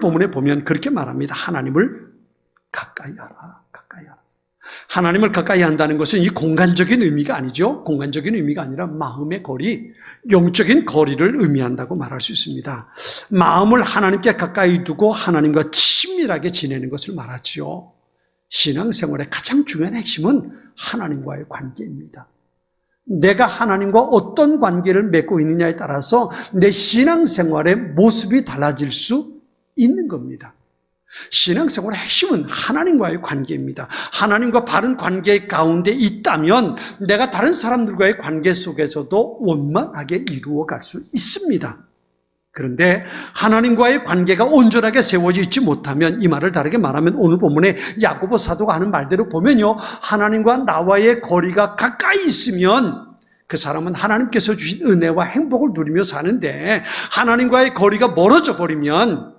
본문에 보면 그렇게 말합니다. 하나님을 가까이 하라, 가까이 하라. 하나님을 가까이 한다는 것은 이 공간적인 의미가 아니죠. 공간적인 의미가 아니라 마음의 거리, 영적인 거리를 의미한다고 말할 수 있습니다. 마음을 하나님께 가까이 두고 하나님과 친밀하게 지내는 것을 말하지요. 신앙생활의 가장 중요한 핵심은 하나님과의 관계입니다. 내가 하나님과 어떤 관계를 맺고 있느냐에 따라서 내 신앙생활의 모습이 달라질 수 있는 겁니다. 신앙생활의 핵심은 하나님과의 관계입니다. 하나님과 바른 관계 가운데 있다면 내가 다른 사람들과의 관계 속에서도 원만하게 이루어갈 수 있습니다. 그런데 하나님과의 관계가 온전하게 세워져 있지 못하면, 이 말을 다르게 말하면 오늘 본문에 야고보 사도가 하는 말대로 보면요, 하나님과 나와의 거리가 가까이 있으면 그 사람은 하나님께서 주신 은혜와 행복을 누리며 사는데, 하나님과의 거리가 멀어져 버리면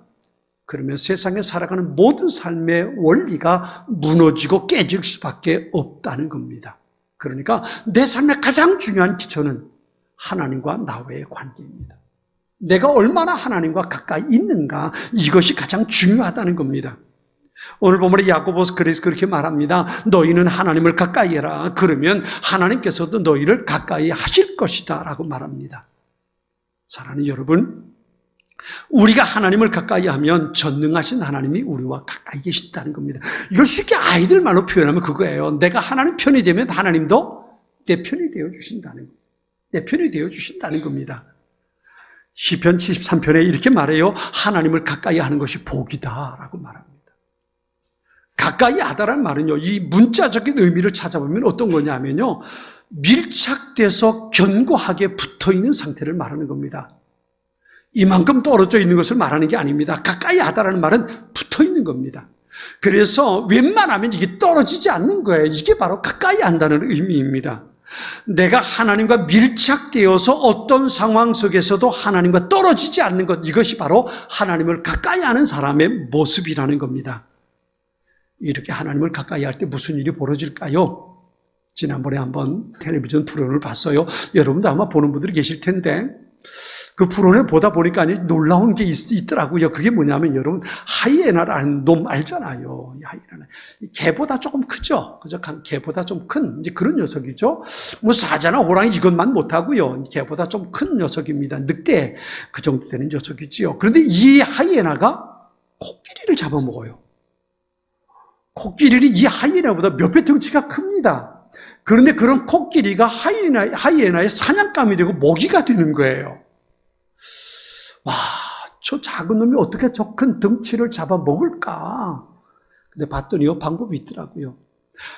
그러면 세상에 살아가는 모든 삶의 원리가 무너지고 깨질 수밖에 없다는 겁니다. 그러니까 내 삶의 가장 중요한 기초는 하나님과 나와의 관계입니다. 내가 얼마나 하나님과 가까이 있는가, 이것이 가장 중요하다는 겁니다. 오늘 본문에 야고보서 그래서 그렇게 말합니다. 너희는 하나님을 가까이 해라. 그러면 하나님께서도 너희를 가까이 하실 것이다 라고 말합니다. 사랑하는 여러분, 우리가 하나님을 가까이 하면 전능하신 하나님이 우리와 가까이 계신다는 겁니다. 이걸 쉽게 아이들 말로 표현하면 그거예요. 내가 하나님 편이 되면 하나님도 내 편이 되어주신다는, 내 편이 되어주신다는 겁니다. 시편 73편에 이렇게 말해요. 하나님을 가까이 하는 것이 복이다 라고 말합니다. 가까이 하다라는 말은요, 이 문자적인 의미를 찾아보면 어떤 거냐면요, 밀착돼서 견고하게 붙어있는 상태를 말하는 겁니다. 이만큼 떨어져 있는 것을 말하는 게 아닙니다. 가까이 하다라는 말은 붙어있는 겁니다. 그래서 웬만하면 이게 떨어지지 않는 거예요. 이게 바로 가까이 한다는 의미입니다. 내가 하나님과 밀착되어서 어떤 상황 속에서도 하나님과 떨어지지 않는 것, 이것이 바로 하나님을 가까이 하는 사람의 모습이라는 겁니다. 이렇게 하나님을 가까이 할 때 무슨 일이 벌어질까요? 지난번에 한번 텔레비전 프로를 봤어요. 여러분도 아마 보는 분들이 계실 텐데, 그 프로를 보다 보니까 아니 놀라운 게 있더라고요. 그게 뭐냐면, 여러분, 하이에나라는 놈 알잖아요. 이 하이에나. 개보다 조금 크죠? 그죠? 개보다 좀 큰, 이제 그런 녀석이죠? 뭐 사자나 호랑이 이것만 못하고요. 개보다 좀 큰 녀석입니다. 늑대, 그 정도 되는 녀석이지요. 그런데 이 하이에나가 코끼리를 잡아먹어요. 코끼리는 이 하이에나보다 몇 배 덩치가 큽니다. 그런데 그런 코끼리가 하이에나의 사냥감이 되고 먹이가 되는 거예요. 와, 저 작은 놈이 어떻게 저 큰 덩치를 잡아먹을까? 근데 봤더니요, 방법이 있더라고요.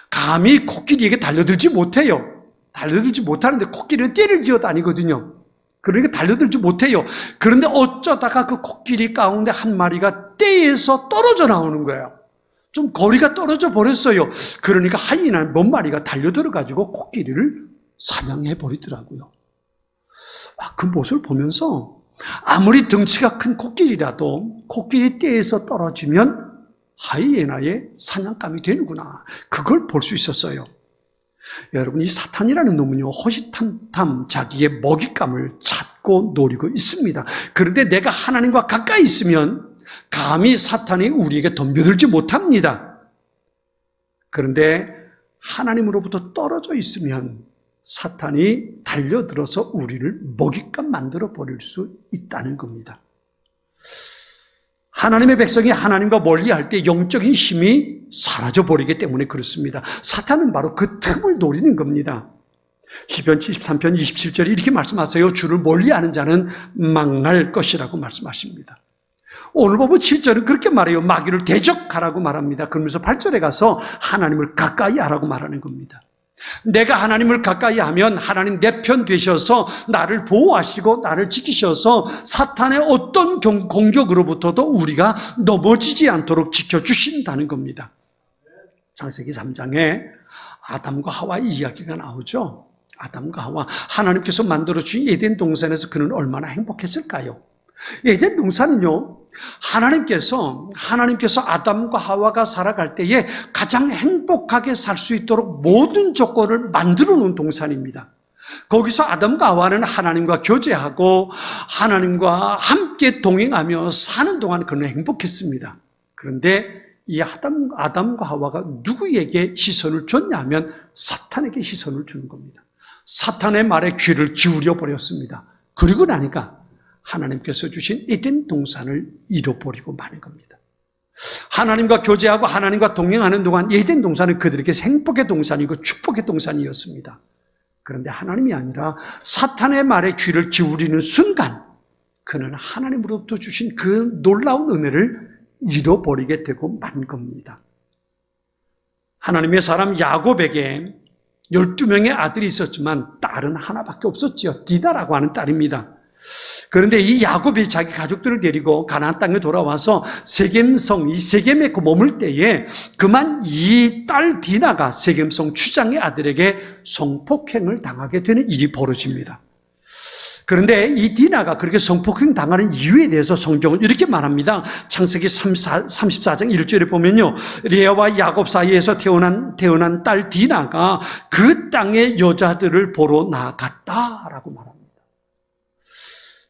감히 코끼리에게 달려들지 못해요. 달려들지 못하는데 코끼리는 떼를 지어 다니거든요. 그러니까 달려들지 못해요. 그런데 어쩌다가 그 코끼리 가운데 한 마리가 떼에서 떨어져 나오는 거예요. 좀 거리가 떨어져 버렸어요. 그러니까 하이에나 몇 마리가 달려들어가지고 코끼리를 사냥해 버리더라고요. 그 모습을 보면서 아무리 덩치가 큰 코끼리라도 코끼리 떼에서 떨어지면 하이에나의 사냥감이 되는구나, 그걸 볼 수 있었어요. 여러분, 이 사탄이라는 놈은요, 호시탐탐 자기의 먹잇감을 찾고 노리고 있습니다. 그런데 내가 하나님과 가까이 있으면 감히 사탄이 우리에게 덤벼들지 못합니다. 그런데 하나님으로부터 떨어져 있으면 사탄이 달려들어서 우리를 먹잇감 만들어 버릴 수 있다는 겁니다. 하나님의 백성이 하나님과 멀리할 때 영적인 힘이 사라져 버리기 때문에 그렇습니다. 사탄은 바로 그 틈을 노리는 겁니다. 시편 73편 27절에 이렇게 말씀하세요. 주를 멀리하는 자는 망할 것이라고 말씀하십니다. 오늘 보면 7절은 그렇게 말해요. 마귀를 대적하라고 말합니다. 그러면서 8절에 가서 하나님을 가까이 하라고 말하는 겁니다. 내가 하나님을 가까이 하면 하나님 내 편 되셔서 나를 보호하시고 나를 지키셔서 사탄의 어떤 공격으로부터도 우리가 넘어지지 않도록 지켜주신다는 겁니다. 창세기 3장에 아담과 하와의 이야기가 나오죠. 아담과 하와, 하나님께서 만들어주신 에덴 동산에서 그는 얼마나 행복했을까요? 에덴 동산은요, 하나님께서 아담과 하와가 살아갈 때에 가장 행복하게 살 수 있도록 모든 조건을 만들어 놓은 동산입니다. 거기서 아담과 하와는 하나님과 교제하고 하나님과 함께 동행하며 사는 동안 그는 행복했습니다. 그런데 이 아담과 하와가 누구에게 시선을 줬냐면 사탄에게 시선을 주는 겁니다. 사탄의 말에 귀를 기울여 버렸습니다. 그리고 나니까 하나님께서 주신 에덴 동산을 잃어버리고 마는 겁니다. 하나님과 교제하고 하나님과 동행하는 동안 에덴 동산은 그들에게 행복의 동산이고 축복의 동산이었습니다. 그런데 하나님이 아니라 사탄의 말에 귀를 기울이는 순간 그는 하나님으로부터 주신 그 놀라운 은혜를 잃어버리게 되고 만 겁니다. 하나님의 사람 야곱에게 12명의 아들이 있었지만 딸은 하나밖에 없었지요. 디나라고 하는 딸입니다. 그런데 이 야곱이 자기 가족들을 데리고 가나안 땅에 돌아와서 세겜성, 이 세겜에 머물 때에 그만 이 딸 디나가 세겜성 추장의 아들에게 성폭행을 당하게 되는 일이 벌어집니다. 그런데 이 디나가 그렇게 성폭행 당하는 이유에 대해서 성경은 이렇게 말합니다. 창세기 34장 1절에 보면요. 레아와 야곱 사이에서 태어난 딸 디나가 그 땅의 여자들을 보러 나갔다라고 말합니다.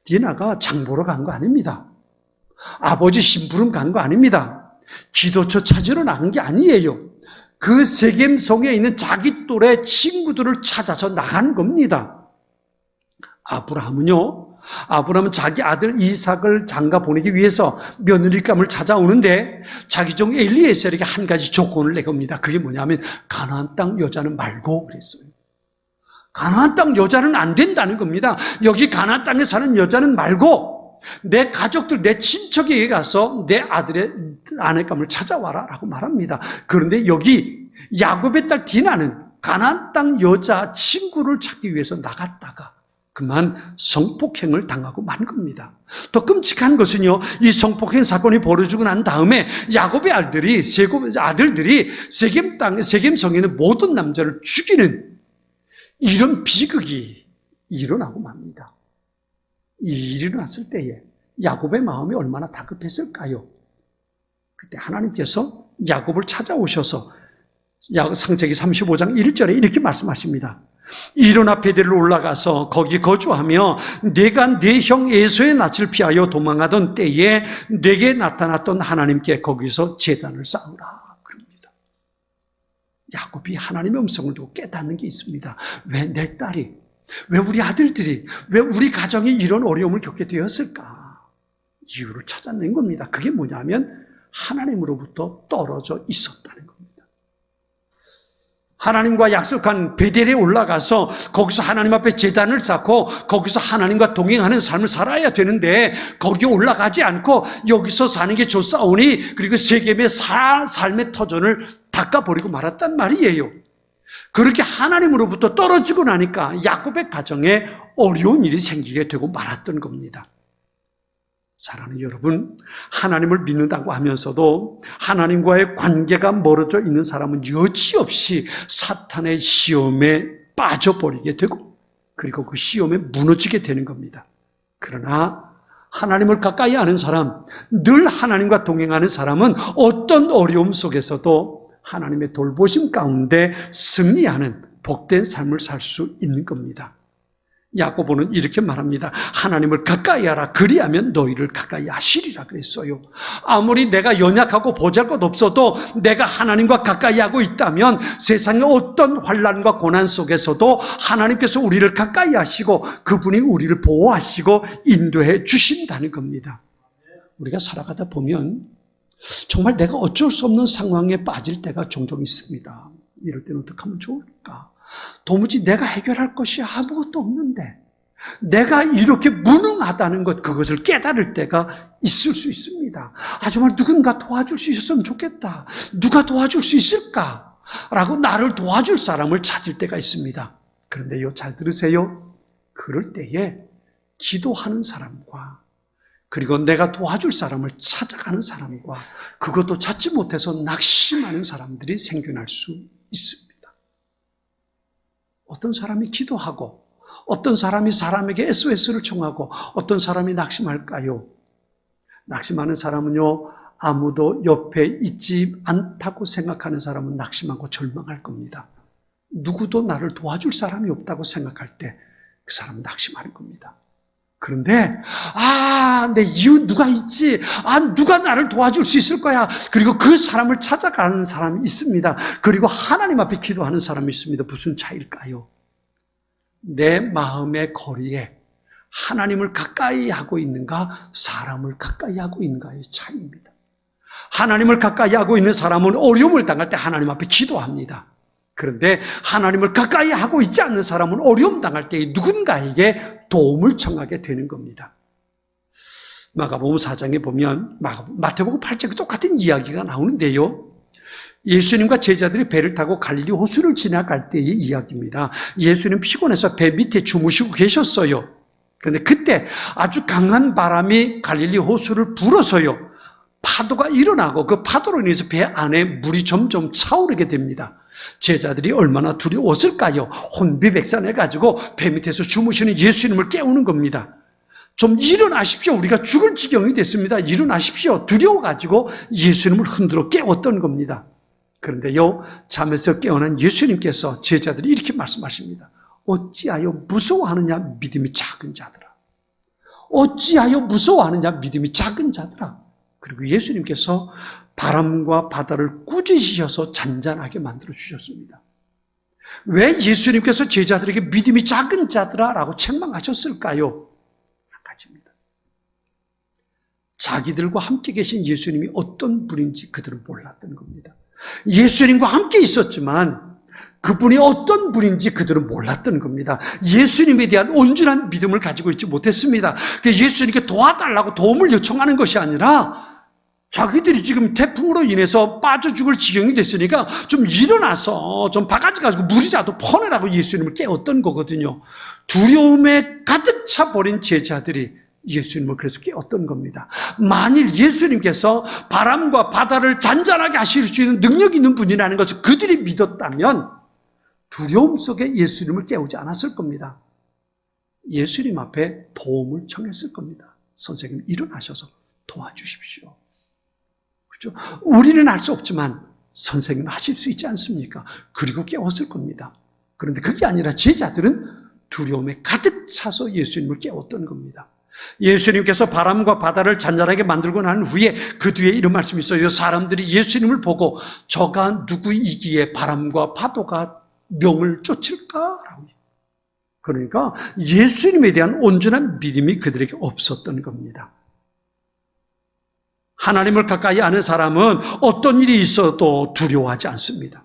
디나가 장 보러 간 거 아닙니다. 아버지 심부름 간 거 아닙니다. 기도처 찾으러 나간 게 아니에요. 그 세겜성에 있는 자기 또래 친구들을 찾아서 나간 겁니다. 아브라함은 자기 아들 이삭을 장가 보내기 위해서 며느리감을 찾아오는데 자기 종 엘리에셀에게 한 가지 조건을 내겁니다. 그게 뭐냐면 가나안 땅 여자는 말고 그랬어요. 가나안 땅 여자는 안 된다는 겁니다. 여기 가나안 땅에 사는 여자는 말고 내 가족들, 내 친척에게 가서 내 아들의 아내감을 찾아와라 라고 말합니다. 그런데 여기 야곱의 딸 디나는 가나안 땅 여자 친구를 찾기 위해서 나갔다가 그만 성폭행을 당하고 만 겁니다. 더 끔찍한 것은요, 이 성폭행 사건이 벌어지고 난 다음에 야곱의 아들들이 세겜성에 있는 모든 남자를 죽이는 이런 비극이 일어나고 맙니다. 이 일이 일어났을 때에 야곱의 마음이 얼마나 다급했을까요? 그때 하나님께서 야곱을 찾아오셔서 창세기 35장 1절에 이렇게 말씀하십니다. 일어나 베델로 올라가서 거기 거주하며 내가 네 형 에서의 낯을 피하여 도망하던 때에 내게 나타났던 하나님께 거기서 제단을 쌓으라 그럽니다. 야곱이 하나님의 음성을 듣고 깨닫는 게 있습니다. 왜 내 딸이, 왜 우리 아들들이, 왜 우리 가정이 이런 어려움을 겪게 되었을까? 이유를 찾아낸 겁니다. 그게 뭐냐면 하나님으로부터 떨어져 있었다는 겁니다. 하나님과 약속한 베델에 올라가서 거기서 하나님 앞에 제단을 쌓고 거기서 하나님과 동행하는 삶을 살아야 되는데 거기 올라가지 않고 여기서 사는 게 좋사오니 그리고 세겜의 삶의 터전을 닦아버리고 말았단 말이에요. 그렇게 하나님으로부터 떨어지고 나니까 야곱의 가정에 어려운 일이 생기게 되고 말았던 겁니다. 사랑하는 여러분, 하나님을 믿는다고 하면서도 하나님과의 관계가 멀어져 있는 사람은 여지없이 사탄의 시험에 빠져버리게 되고 그리고 그 시험에 무너지게 되는 겁니다. 그러나 하나님을 가까이 아는 사람, 늘 하나님과 동행하는 사람은 어떤 어려움 속에서도 하나님의 돌보심 가운데 승리하는 복된 삶을 살 수 있는 겁니다. 야고보는 이렇게 말합니다. 하나님을 가까이 하라. 그리하면 너희를 가까이 하시리라 그랬어요. 아무리 내가 연약하고 보잘것 없어도 내가 하나님과 가까이 하고 있다면 세상의 어떤 환난과 고난 속에서도 하나님께서 우리를 가까이 하시고 그분이 우리를 보호하시고 인도해 주신다는 겁니다. 우리가 살아가다 보면 정말 내가 어쩔 수 없는 상황에 빠질 때가 종종 있습니다. 이럴 때는 어떻게 하면 좋을까? 도무지 내가 해결할 것이 아무것도 없는데 내가 이렇게 무능하다는 것, 그것을 깨달을 때가 있을 수 있습니다. 정말 누군가 도와줄 수 있었으면 좋겠다. 누가 도와줄 수 있을까? 라고 나를 도와줄 사람을 찾을 때가 있습니다. 그런데요, 잘 들으세요. 그럴 때에 기도하는 사람과 그리고 내가 도와줄 사람을 찾아가는 사람과 그것도 찾지 못해서 낙심하는 사람들이 생겨날 수 있습니다. 어떤 사람이 기도하고 어떤 사람이 사람에게 SOS를 청하고 어떤 사람이 낙심할까요? 낙심하는 사람은요, 아무도 옆에 있지 않다고 생각하는 사람은 낙심하고 절망할 겁니다. 누구도 나를 도와줄 사람이 없다고 생각할 때 그 사람은 낙심하는 겁니다. 그런데 내 이웃 누가 있지? 누가 나를 도와줄 수 있을 거야. 그리고 그 사람을 찾아가는 사람이 있습니다. 그리고 하나님 앞에 기도하는 사람이 있습니다. 무슨 차이일까요? 내 마음의 거리에 하나님을 가까이 하고 있는가, 사람을 가까이 하고 있는가의 차이입니다. 하나님을 가까이 하고 있는 사람은 어려움을 당할 때 하나님 앞에 기도합니다. 그런데 하나님을 가까이 하고 있지 않는 사람은 어려움 당할 때 누군가에게 도움을 청하게 되는 겁니다. 마가복음 4장에 보면 마태복음 8장에 똑같은 이야기가 나오는데요. 예수님과 제자들이 배를 타고 갈릴리 호수를 지나갈 때의 이야기입니다. 예수님 피곤해서 배 밑에 주무시고 계셨어요. 그런데 그때 아주 강한 바람이 갈릴리 호수를 불어서요, 파도가 일어나고 그 파도로 인해서 배 안에 물이 점점 차오르게 됩니다. 제자들이 얼마나 두려웠을까요? 혼비백산해가지고 배 밑에서 주무시는 예수님을 깨우는 겁니다. 좀 일어나십시오. 우리가 죽을 지경이 됐습니다. 일어나십시오. 두려워가지고 예수님을 흔들어 깨웠던 겁니다. 그런데요, 잠에서 깨어난 예수님께서 제자들이 이렇게 말씀하십니다. 어찌하여 무서워하느냐, 믿음이 작은 자들아. 어찌하여 무서워하느냐, 믿음이 작은 자들아. 그리고 예수님께서 바람과 바다를 꾸짖으셔서 잔잔하게 만들어 주셨습니다. 왜 예수님께서 제자들에게 믿음이 작은 자들아 라고 책망하셨을까요? 한 가지입니다. 자기들과 함께 계신 예수님이 어떤 분인지 그들은 몰랐던 겁니다. 예수님과 함께 있었지만 그분이 어떤 분인지 그들은 몰랐던 겁니다. 예수님에 대한 온전한 믿음을 가지고 있지 못했습니다. 예수님께 도와달라고 도움을 요청하는 것이 아니라 자기들이 지금 태풍으로 인해서 빠져 죽을 지경이 됐으니까 좀 일어나서 좀 바가지 가지고 물이라도 퍼내라고 예수님을 깨웠던 거거든요. 두려움에 가득 차버린 제자들이 예수님을 그래서 깨웠던 겁니다. 만일 예수님께서 바람과 바다를 잔잔하게 하실 수 있는 능력이 있는 분이라는 것을 그들이 믿었다면 두려움 속에 예수님을 깨우지 않았을 겁니다. 예수님 앞에 도움을 청했을 겁니다. 선생님, 일어나셔서 도와주십시오. 그렇죠? 우리는 알 수 없지만 선생님은 하실 수 있지 않습니까? 그리고 깨웠을 겁니다. 그런데 그게 아니라 제자들은 두려움에 가득 차서 예수님을 깨웠던 겁니다. 예수님께서 바람과 바다를 잔잔하게 만들고 난 후에 그 뒤에 이런 말씀이 있어요. 사람들이 예수님을 보고 저가 누구이기에 바람과 파도가 명을 쫓을까라고. 그러니까 예수님에 대한 온전한 믿음이 그들에게 없었던 겁니다. 하나님을 가까이 아는 사람은 어떤 일이 있어도 두려워하지 않습니다.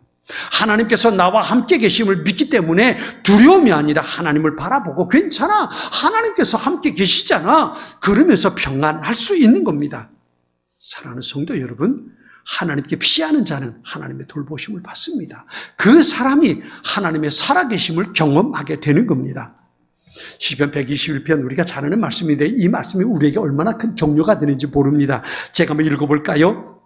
하나님께서 나와 함께 계심을 믿기 때문에 두려움이 아니라 하나님을 바라보고 괜찮아, 하나님께서 함께 계시잖아, 그러면서 평안할 수 있는 겁니다. 사랑하는 성도 여러분, 하나님께 피하는 자는 하나님의 돌보심을 받습니다. 그 사람이 하나님의 살아계심을 경험하게 되는 겁니다. 시편 121편 우리가 잘 아는 말씀인데 이 말씀이 우리에게 얼마나 큰 격려가 되는지 모릅니다. 제가 한번 읽어볼까요?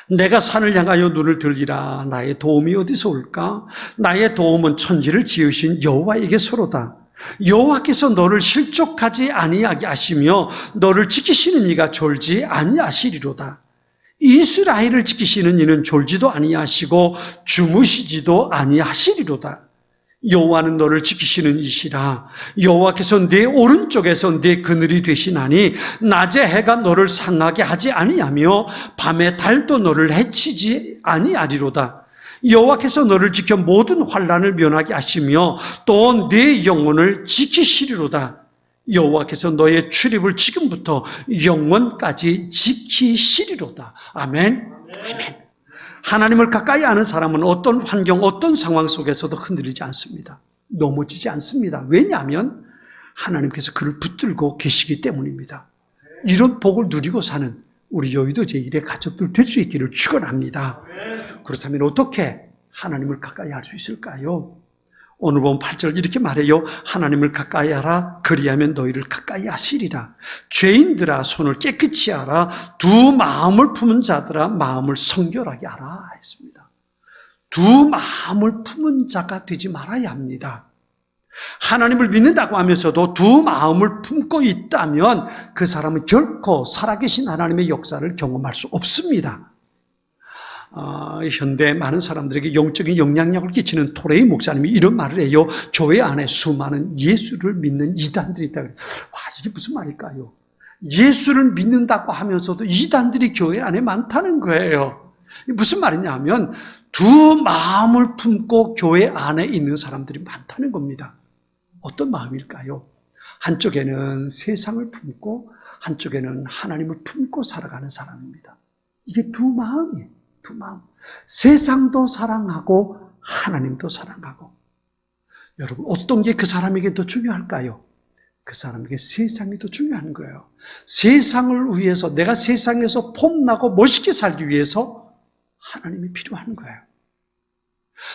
내가 산을 향하여 눈을 들리라. 나의 도움이 어디서 올까? 나의 도움은 천지를 지으신 여호와에게서로다. 여호와께서 너를 실족하지 아니하게 하시며 너를 지키시는 이가 졸지 아니하시리로다. 이스라엘을 지키시는 이는 졸지도 아니하시고 주무시지도 아니하시리로다. 여호와는 너를 지키시는 이시라. 여호와께서 네 오른쪽에서 네 그늘이 되시나니 낮에 해가 너를 상하게 하지 아니하며 밤에 달도 너를 해치지 아니하리로다. 여호와께서 너를 지켜 모든 환난을 면하게 하시며 또 네 영혼을 지키시리로다. 여호와께서 너의 출입을 지금부터 영원까지 지키시리로다. 아멘. 아멘. 하나님을 가까이 아는 사람은 어떤 환경, 어떤 상황 속에서도 흔들리지 않습니다. 넘어지지 않습니다. 왜냐하면 하나님께서 그를 붙들고 계시기 때문입니다. 이런 복을 누리고 사는 우리 여의도 제1의 가족들 될 수 있기를 축원합니다. 그렇다면 어떻게 하나님을 가까이 할 수 있을까요? 오늘 보면 8절 이렇게 말해요. 하나님을 가까이 하라. 그리하면 너희를 가까이 하시리라. 죄인들아 손을 깨끗이 하라. 두 마음을 품은 자들아 마음을 성결하게 하라 했습니다. 두 마음을 품은 자가 되지 말아야 합니다. 하나님을 믿는다고 하면서도 두 마음을 품고 있다면 그 사람은 결코 살아계신 하나님의 역사를 경험할 수 없습니다. 현대 많은 사람들에게 영적인 영향력을 끼치는 토레이 목사님이 이런 말을 해요. 교회 안에 수많은 예수를 믿는 이단들이 있다. 와, 이게 무슨 말일까요? 예수를 믿는다고 하면서도 이단들이 교회 안에 많다는 거예요. 무슨 말이냐 하면 두 마음을 품고 교회 안에 있는 사람들이 많다는 겁니다. 어떤 마음일까요? 한쪽에는 세상을 품고 한쪽에는 하나님을 품고 살아가는 사람입니다. 이게 두 마음이에요. 두 마음. 세상도 사랑하고 하나님도 사랑하고. 여러분, 어떤 게 그 사람에게 더 중요할까요? 그 사람에게 세상이 더 중요한 거예요. 세상을 위해서, 내가 세상에서 폼나고 멋있게 살기 위해서 하나님이 필요한 거예요.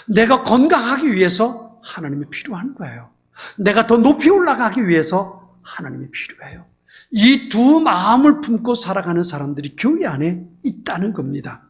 내가 건강하기 위해서 하나님이 필요한 거예요. 내가 더 높이 올라가기 위해서 하나님이 필요해요. 이 두 마음을 품고 살아가는 사람들이 교회 안에 있다는 겁니다.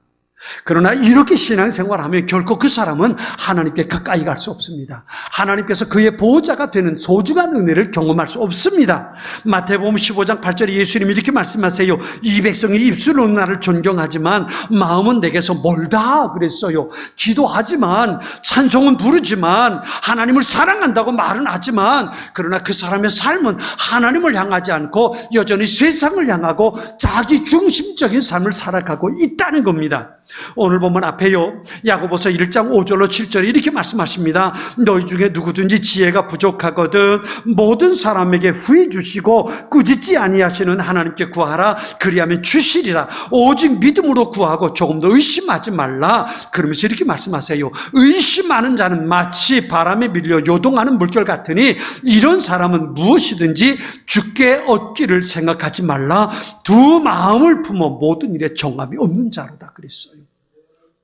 그러나 이렇게 신앙생활하면 결코 그 사람은 하나님께 가까이 갈 수 없습니다. 하나님께서 그의 보호자가 되는 소중한 은혜를 경험할 수 없습니다. 마태복음 15장 8절에 예수님이 이렇게 말씀하세요. 이 백성이 입술로 나를 존경하지만 마음은 내게서 멀다 그랬어요. 기도하지만 찬송은 부르지만 하나님을 사랑한다고 말은 하지만 그러나 그 사람의 삶은 하나님을 향하지 않고 여전히 세상을 향하고 자기 중심적인 삶을 살아가고 있다는 겁니다. 오늘 보면 앞에요. 야고보서 1장 5절로 7절에 이렇게 말씀하십니다. 너희 중에 누구든지 지혜가 부족하거든 모든 사람에게 후히 주시고 꾸짖지 아니하시는 하나님께 구하라. 그리하면 주시리라. 오직 믿음으로 구하고 조금도 의심하지 말라. 그러면서 이렇게 말씀하세요. 의심하는 자는 마치 바람에 밀려 요동하는 물결 같으니 이런 사람은 무엇이든지 주께 얻기를 생각하지 말라. 두 마음을 품어 모든 일에 정함이 없는 자로다 그랬어요.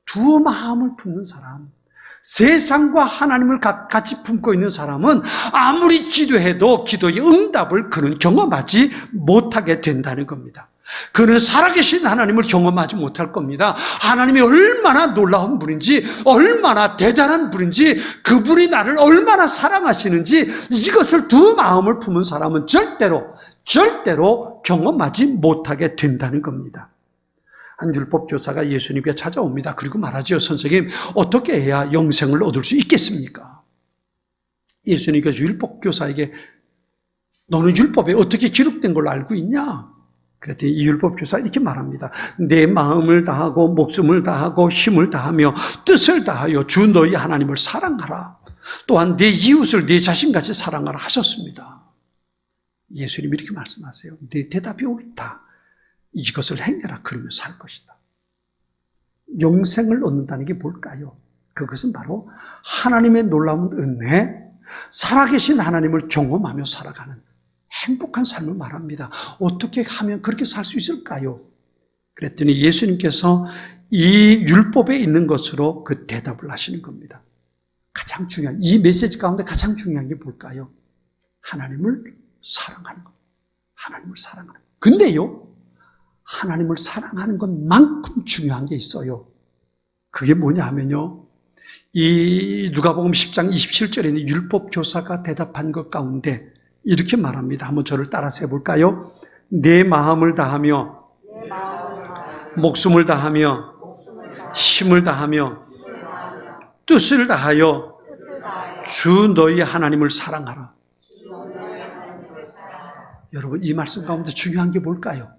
두 마음을 품는 사람, 세상과 하나님을 같이 품고 있는 사람은 아무리 기도해도 기도의 응답을 그는 경험하지 못하게 된다는 겁니다. 그는 살아계신 하나님을 경험하지 못할 겁니다. 하나님이 얼마나 놀라운 분인지, 얼마나 대단한 분인지, 그분이 나를 얼마나 사랑하시는지 이것을 두 마음을 품은 사람은 절대로 경험하지 못하게 된다는 겁니다. 한 율법 교사가 예수님께 찾아옵니다. 그리고 말하죠. 선생님, 어떻게 해야 영생을 얻을 수 있겠습니까? 예수님께서 율법 교사에게 너는 율법에 어떻게 기록된 걸로 알고 있냐? 그랬더니 이 율법 교사 이렇게 말합니다. 내 마음을 다하고 목숨을 다하고 힘을 다하며 뜻을 다하여 주 너희 하나님을 사랑하라. 또한 내 이웃을 내 자신같이 사랑하라 하셨습니다. 예수님이 이렇게 말씀하세요. 내 대답이 옳다. 이것을 행해라. 그러면 살 것이다. 영생을 얻는다는 게 뭘까요? 그것은 바로 하나님의 놀라운 은혜, 살아계신 하나님을 경험하며 살아가는 행복한 삶을 말합니다. 어떻게 하면 그렇게 살 수 있을까요? 그랬더니 예수님께서 이 율법에 있는 것으로 그 대답을 하시는 겁니다. 가장 중요한, 이 메시지 가운데 가장 중요한 게 뭘까요? 하나님을 사랑하는 겁니다. 하나님을 사랑하는 것. 근데요, 하나님을 사랑하는 것만큼 중요한 게 있어요. 그게 뭐냐 하면요. 이 누가복음 10장 27절에 있는 율법 교사가 대답한 것 가운데 이렇게 말합니다. 한번 저를 따라서 해볼까요? 내 마음을 다하며 목숨을 다하며 힘을 다하며 뜻을 다하여 주 너희 하나님을 사랑하라. 여러분, 이 말씀 가운데 중요한 게 뭘까요?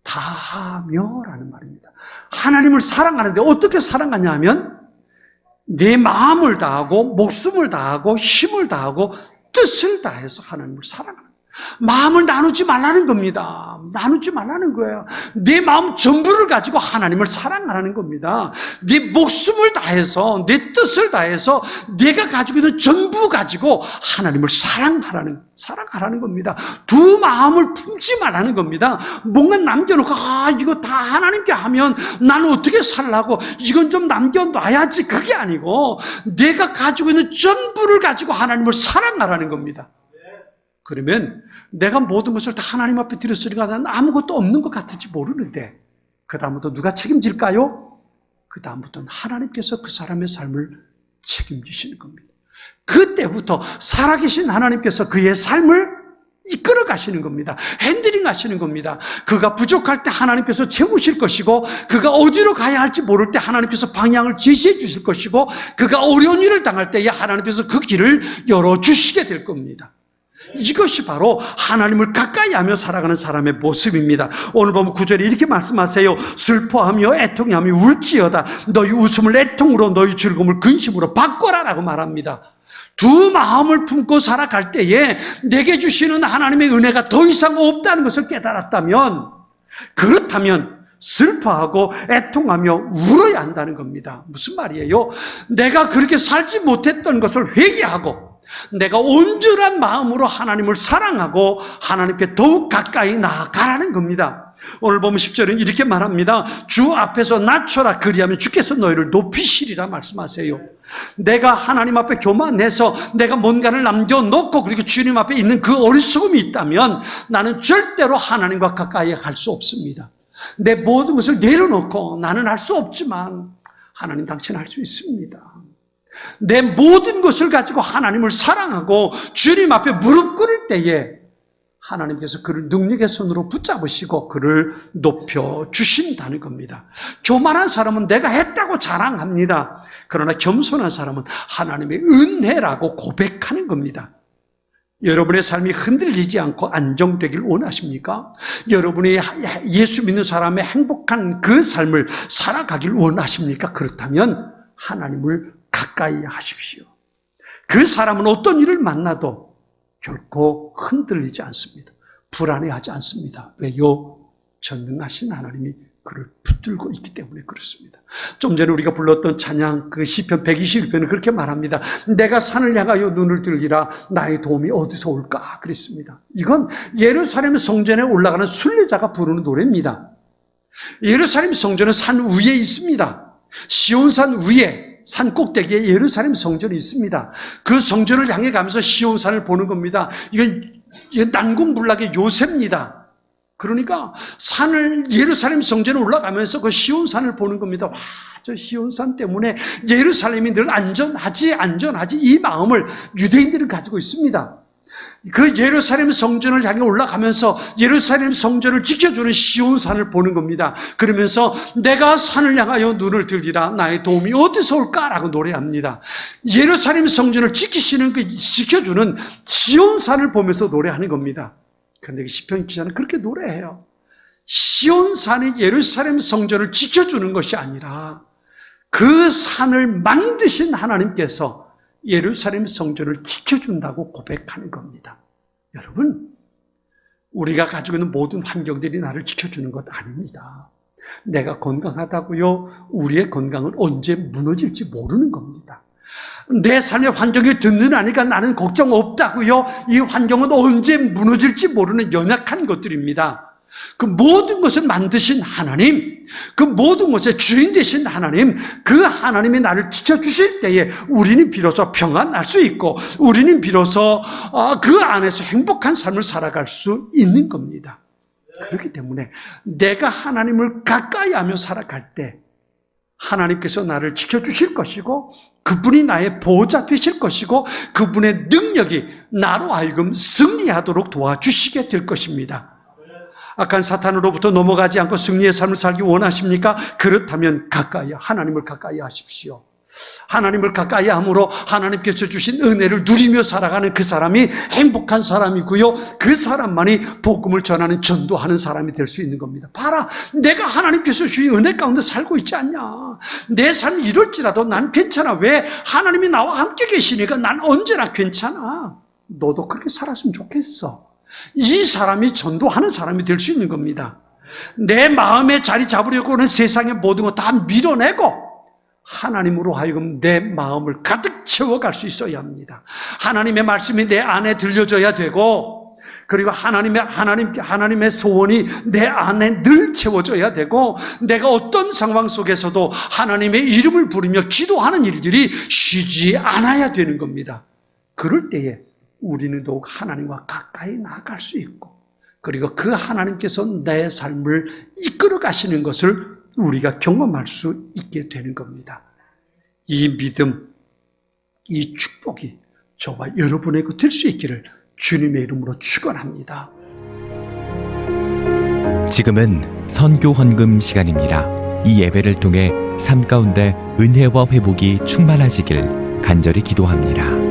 다하며라는 말입니다. 하나님을 사랑하는데 어떻게 사랑하냐 하면 내 마음을 다하고 목숨을 다하고 힘을 다하고 뜻을 다해서 하나님을 사랑하는 거예요. 마음을 나누지 말라는 겁니다. 나누지 말라는 거예요. 내 마음 전부를 가지고 하나님을 사랑하라는 겁니다. 내 목숨을 다해서, 내 뜻을 다해서 내가 가지고 있는 전부 가지고 하나님을 사랑하라는 겁니다. 두 마음을 품지 말라는 겁니다. 뭔가 남겨놓고 이거 다 하나님께 하면 나는 어떻게 살라고 이건 좀 남겨놔야지, 그게 아니고 내가 가지고 있는 전부를 가지고 하나님을 사랑하라는 겁니다. 그러면 내가 모든 것을 다 하나님 앞에 드렸으니까 나는 아무것도 없는 것 같을지 모르는데 그 다음부터 누가 책임질까요? 그 다음부터는 하나님께서 그 사람의 삶을 책임지시는 겁니다. 그때부터 살아계신 하나님께서 그의 삶을 이끌어 가시는 겁니다. 핸들링 하시는 겁니다. 그가 부족할 때 하나님께서 채우실 것이고, 그가 어디로 가야 할지 모를 때 하나님께서 방향을 제시해 주실 것이고, 그가 어려운 일을 당할 때에 하나님께서 그 길을 열어주시게 될 겁니다. 이것이 바로 하나님을 가까이 하며 살아가는 사람의 모습입니다. 오늘 보면 9절에 이렇게 말씀하세요. 슬퍼하며 애통하며 울지어다. 너희 웃음을 애통으로, 너희 즐거움을 근심으로 바꿔라 라고 말합니다. 두 마음을 품고 살아갈 때에 내게 주시는 하나님의 은혜가 더 이상 없다는 것을 깨달았다면, 그렇다면 슬퍼하고 애통하며 울어야 한다는 겁니다. 무슨 말이에요? 내가 그렇게 살지 못했던 것을 회개하고, 내가 온전한 마음으로 하나님을 사랑하고 하나님께 더욱 가까이 나아가라는 겁니다. 오늘 보면 10절은 이렇게 말합니다. 주 앞에서 낮춰라, 그리하면 주께서 너희를 높이시리라 말씀하세요. 내가 하나님 앞에 교만해서 내가 뭔가를 남겨놓고 그리고 주님 앞에 있는 그 어리석음이 있다면 나는 절대로 하나님과 가까이 갈 수 없습니다. 내 모든 것을 내려놓고 나는 할 수 없지만 하나님 당신은 할 수 있습니다. 내 모든 것을 가지고 하나님을 사랑하고 주님 앞에 무릎 꿇을 때에 하나님께서 그를 능력의 손으로 붙잡으시고 그를 높여주신다는 겁니다. 교만한 사람은 내가 했다고 자랑합니다. 그러나 겸손한 사람은 하나님의 은혜라고 고백하는 겁니다. 여러분의 삶이 흔들리지 않고 안정되길 원하십니까? 여러분이 예수 믿는 사람의 행복한 그 삶을 살아가길 원하십니까? 그렇다면 하나님을 가까이 하십시오. 그 사람은 어떤 일을 만나도 결코 흔들리지 않습니다. 불안해하지 않습니다. 왜요? 전능하신 하나님이 그를 붙들고 있기 때문에 그렇습니다. 좀 전에 우리가 불렀던 찬양 그 시편 121편은 그렇게 말합니다. 내가 산을 향하여 눈을 들리라, 나의 도움이 어디서 올까? 그랬습니다. 이건 예루살렘 성전에 올라가는 순례자가 부르는 노래입니다. 예루살렘 성전은 산 위에 있습니다. 시온산 위에, 산 꼭대기에 예루살렘 성전이 있습니다. 그 성전을 향해 가면서 시온산을 보는 겁니다. 이건 난공불락의 요새입니다. 그러니까 예루살렘 성전에 올라가면서 그 시온산을 보는 겁니다. 와, 저 시온산 때문에 예루살렘이 늘 안전하지 이 마음을 유대인들은 가지고 있습니다. 그 예루살렘 성전을 향해 올라가면서 예루살렘 성전을 지켜주는 시온산을 보는 겁니다. 그러면서 내가 산을 향하여 눈을 들리라, 나의 도움이 어디서 올까라고 노래합니다. 예루살렘 성전을 지켜주는 시온산을 보면서 노래하는 겁니다. 그런데 시편 기자는 그렇게 노래해요. 시온산이 예루살렘 성전을 지켜주는 것이 아니라 그 산을 만드신 하나님께서 예루살렘 성전을 지켜준다고 고백하는 겁니다. 여러분, 우리가 가지고 있는 모든 환경들이 나를 지켜주는 것 아닙니다. 내가 건강하다고요? 우리의 건강은 언제 무너질지 모르는 겁니다. 내 삶의 환경이 든든하니까 나는 걱정 없다고요? 이 환경은 언제 무너질지 모르는 연약한 것들입니다. 그 모든 것을 만드신 하나님, 그 모든 것의 주인 되신 하나님, 그 하나님이 나를 지켜주실 때에 우리는 비로소 평안할 수 있고 우리는 비로소 그 안에서 행복한 삶을 살아갈 수 있는 겁니다. 그렇기 때문에 내가 하나님을 가까이 하며 살아갈 때 하나님께서 나를 지켜주실 것이고 그분이 나의 보호자 되실 것이고 그분의 능력이 나로 하여금 승리하도록 도와주시게 될 것입니다. 악한 사탄으로부터 넘어가지 않고 승리의 삶을 살기 원하십니까? 그렇다면 하나님을 가까이 하십시오. 하나님을 가까이 함으로 하나님께서 주신 은혜를 누리며 살아가는 그 사람이 행복한 사람이고요. 그 사람만이 복음을 전하는 전도하는 사람이 될 수 있는 겁니다. 봐라, 내가 하나님께서 주신 은혜 가운데 살고 있지 않냐. 내 삶이 이럴지라도 난 괜찮아. 왜? 하나님이 나와 함께 계시니까 난 언제나 괜찮아. 너도 그렇게 살았으면 좋겠어. 이 사람이 전도하는 사람이 될 수 있는 겁니다. 내 마음에 자리 잡으려고 하는 세상의 모든 거 다 밀어내고 하나님으로 하여금 내 마음을 가득 채워갈 수 있어야 합니다. 하나님의 말씀이 내 안에 들려져야 되고 그리고 하나님의 소원이 내 안에 늘 채워져야 되고 내가 어떤 상황 속에서도 하나님의 이름을 부르며 기도하는 일들이 쉬지 않아야 되는 겁니다. 그럴 때에 우리는 더욱 하나님과 가까이 나아갈 수 있고 그리고 그 하나님께서 내 삶을 이끌어 가시는 것을 우리가 경험할 수 있게 되는 겁니다. 이 믿음, 이 축복이 저와 여러분에게 될 수 있기를 주님의 이름으로 축원합니다. 지금은 선교 헌금 시간입니다. 이 예배를 통해 삶 가운데 은혜와 회복이 충만하시길 간절히 기도합니다.